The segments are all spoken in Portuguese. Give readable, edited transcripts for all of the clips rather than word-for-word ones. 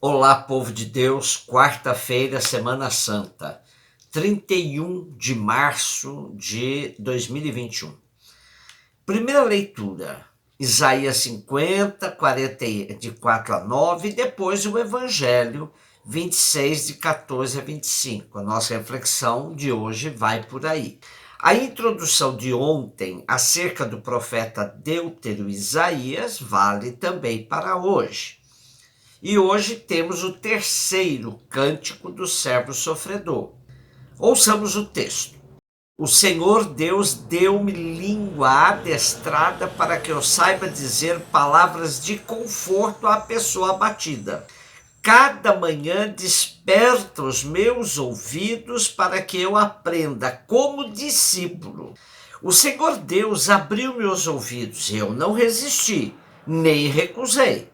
Olá, povo de Deus, quarta-feira, Semana Santa, 31 de março de 2021. Primeira leitura, Isaías 50, 40, de 4 a 9, e depois o Evangelho 26, de 14 a 25. A nossa reflexão de hoje vai por aí. A introdução de ontem acerca do profeta Deutero Isaías vale também para hoje. E hoje temos o terceiro cântico do servo sofredor. Ouçamos o texto. O Senhor Deus deu-me língua adestrada para que eu saiba dizer palavras de conforto à pessoa abatida. Cada manhã desperta os meus ouvidos para que eu aprenda como discípulo. O Senhor Deus abriu meus ouvidos e eu não resisti, nem recusei.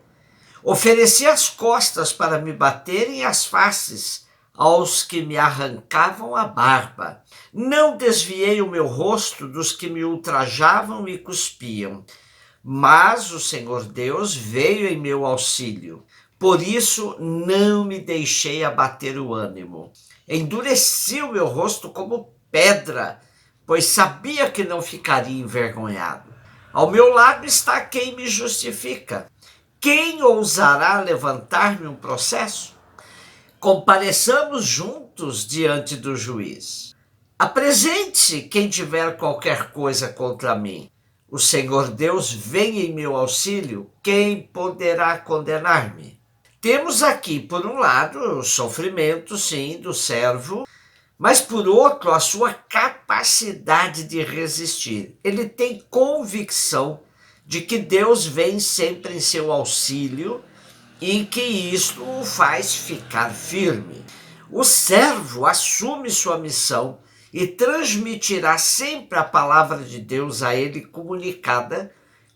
Ofereci as costas para me baterem as faces aos que me arrancavam a barba. Não desviei o meu rosto dos que me ultrajavam e cuspiam. Mas o Senhor Deus veio em meu auxílio. Por isso não me deixei abater o ânimo. Endureci o meu rosto como pedra, pois sabia que não ficaria envergonhado. Ao meu lado está quem me justifica. Quem ousará levantar-me um processo? Compareçamos juntos diante do juiz. Apresente-se quem tiver qualquer coisa contra mim. O Senhor Deus vem em meu auxílio. Quem poderá condenar-me? Temos aqui, por um lado, o sofrimento, sim, do servo, mas por outro, a sua capacidade de resistir. Ele tem convicção de que Deus vem sempre em seu auxílio e que isto o faz ficar firme. O servo assume sua missão e transmitirá sempre a palavra de Deus a ele comunicada,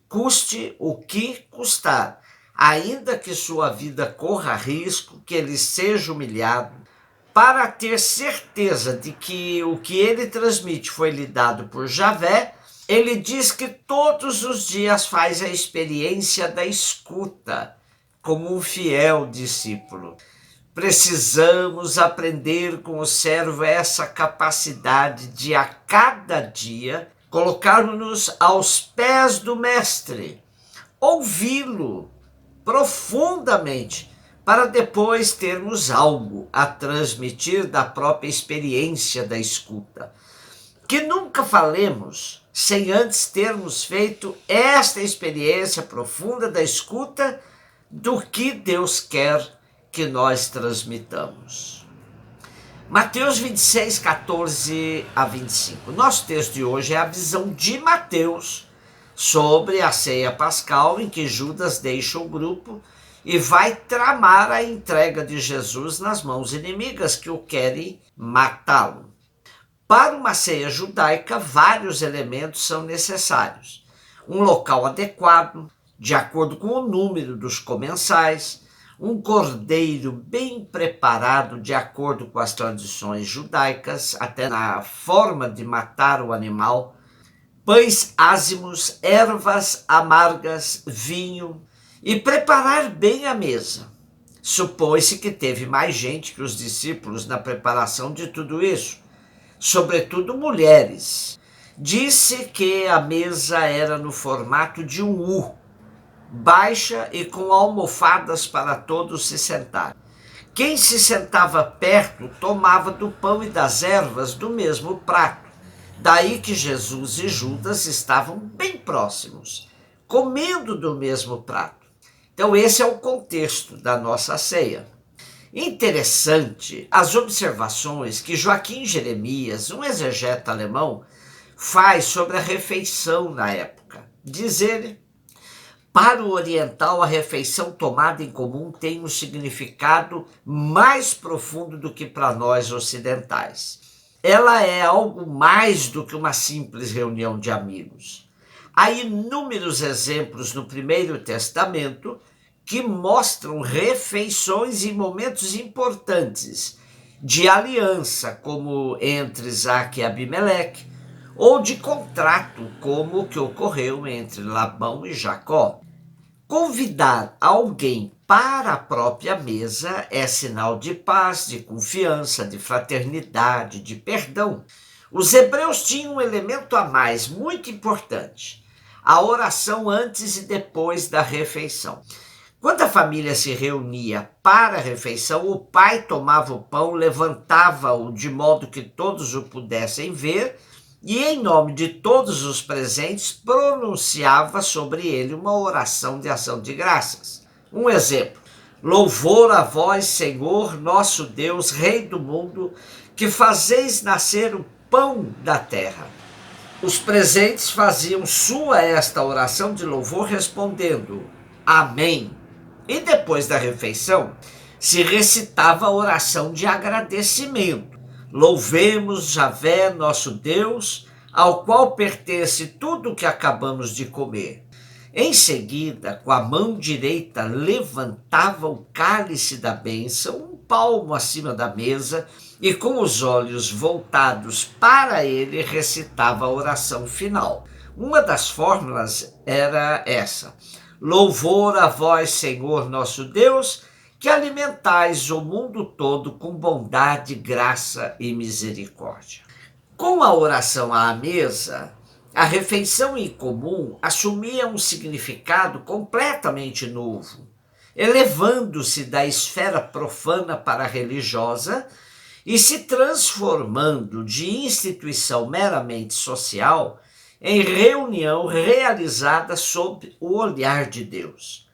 custe o que custar, ainda que sua vida corra risco, que ele seja humilhado, para ter certeza de que o que ele transmite foi lhe dado por Javé. Ele diz que todos os dias faz a experiência da escuta, como um fiel discípulo. Precisamos aprender com o servo essa capacidade de, a cada dia, colocarmos-nos aos pés do Mestre, ouvi-lo profundamente, para depois termos algo a transmitir da própria experiência da escuta. Que nunca falemos sem antes termos feito esta experiência profunda da escuta do que Deus quer que nós transmitamos. Mateus 26, 14 a 25. Nosso texto de hoje é a visão de Mateus sobre a ceia pascal, em que Judas deixa o grupo e vai tramar a entrega de Jesus nas mãos inimigas que o querem matá-lo. Para uma ceia judaica, vários elementos são necessários. Um local adequado, de acordo com o número dos comensais, um cordeiro bem preparado de acordo com as tradições judaicas, até na forma de matar o animal, pães ázimos, ervas amargas, vinho, e preparar bem a mesa. Supõe-se que teve mais gente que os discípulos na preparação de tudo isso, sobretudo mulheres. Disse que a mesa era no formato de um U, baixa e com almofadas para todos se sentarem. Quem se sentava perto tomava do pão e das ervas do mesmo prato. Daí que Jesus e Judas estavam bem próximos, comendo do mesmo prato. Então esse é o contexto da nossa ceia. Interessante as observações que Joaquim Jeremias, um exegeta alemão, faz sobre a refeição na época. Diz ele: para o oriental, a refeição tomada em comum tem um significado mais profundo do que para nós ocidentais. Ela é algo mais do que uma simples reunião de amigos. Há inúmeros exemplos no Primeiro Testamento que mostram refeições em momentos importantes de aliança, como entre Isaac e Abimeleque, ou de contrato, como o que ocorreu entre Labão e Jacó. Convidar alguém para a própria mesa é sinal de paz, de confiança, de fraternidade, de perdão. Os hebreus tinham um elemento a mais, muito importante: a oração antes e depois da refeição. Quando a família se reunia para a refeição, o pai tomava o pão, levantava-o de modo que todos o pudessem ver e, em nome de todos os presentes, pronunciava sobre ele uma oração de ação de graças. Um exemplo: louvor a vós, Senhor, nosso Deus, Rei do mundo, que fazeis nascer o pão da terra. Os presentes faziam sua esta oração de louvor, respondendo: Amém. E depois da refeição, se recitava a oração de agradecimento. Louvemos Javé, nosso Deus, ao qual pertence tudo o que acabamos de comer. Em seguida, com a mão direita, levantava o cálice da bênção, um palmo acima da mesa, e com os olhos voltados para ele, recitava a oração final. Uma das fórmulas era essa: louvor a vós, Senhor nosso Deus, que alimentais o mundo todo com bondade, graça e misericórdia. Com a oração à mesa, a refeição em comum assumia um significado completamente novo, elevando-se da esfera profana para a religiosa e se transformando de instituição meramente social em reunião realizada sob o olhar de Deus.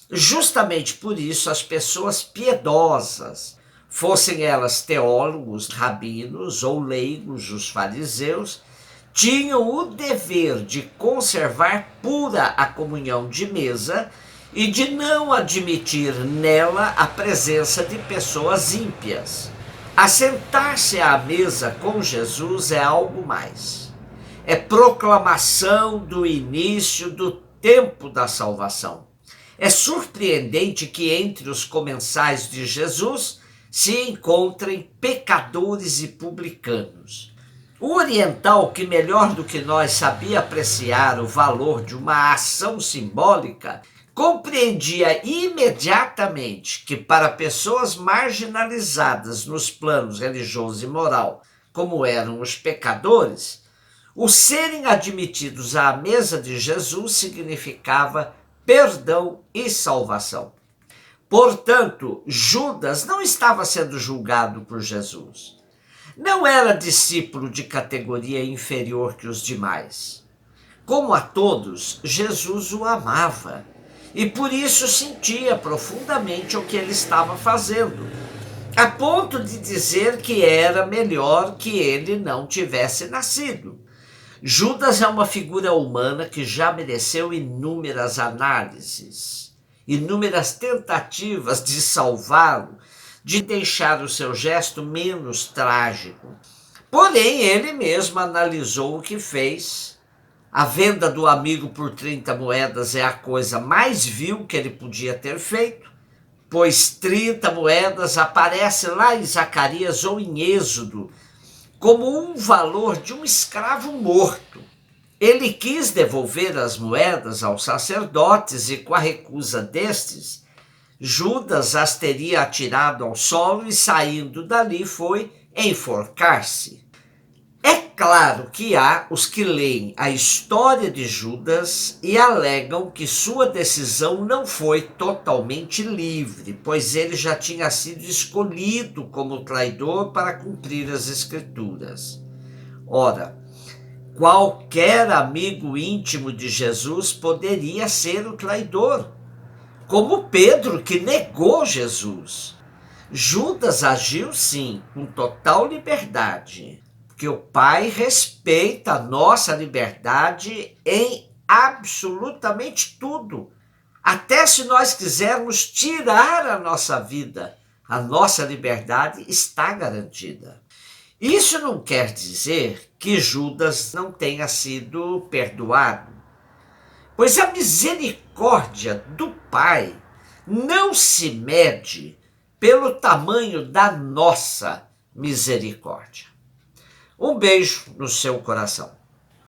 Justamente por isso, as pessoas piedosas, fossem elas teólogos, rabinos ou leigos, os fariseus, tinham o dever de conservar pura a comunhão de mesa e de não admitir nela a presença de pessoas ímpias. Assentar-se à mesa com Jesus é algo mais. É proclamação do início do tempo da salvação. É surpreendente que entre os comensais de Jesus se encontrem pecadores e publicanos. O oriental, que melhor do que nós sabia apreciar o valor de uma ação simbólica, compreendia imediatamente que para pessoas marginalizadas nos planos religioso e moral, como eram os pecadores, o serem admitidos à mesa de Jesus significava perdão e salvação. Portanto, Judas não estava sendo julgado por Jesus. Não era discípulo de categoria inferior que os demais. Como a todos, Jesus o amava e por isso sentia profundamente o que ele estava fazendo, a ponto de dizer que era melhor que ele não tivesse nascido. Judas é uma figura humana que já mereceu inúmeras análises, inúmeras tentativas de salvá-lo, de deixar o seu gesto menos trágico. Porém, ele mesmo analisou o que fez. A venda do amigo por 30 moedas é a coisa mais vil que ele podia ter feito, pois 30 moedas aparece lá em Zacarias ou em Êxodo como um valor de um escravo morto. Ele quis devolver as moedas aos sacerdotes e, com a recusa destes, Judas as teria atirado ao solo e, saindo dali, foi enforcar-se. É claro que há os que leem a história de Judas e alegam que sua decisão não foi totalmente livre, pois ele já tinha sido escolhido como traidor para cumprir as Escrituras. Ora, qualquer amigo íntimo de Jesus poderia ser o traidor, como Pedro, que negou Jesus. Judas agiu, sim, com total liberdade, porque o Pai respeita a nossa liberdade em absolutamente tudo. Até se nós quisermos tirar a nossa vida, a nossa liberdade está garantida. Isso não quer dizer que Judas não tenha sido perdoado, pois a misericórdia do Pai não se mede pelo tamanho da nossa misericórdia. Um beijo no seu coração.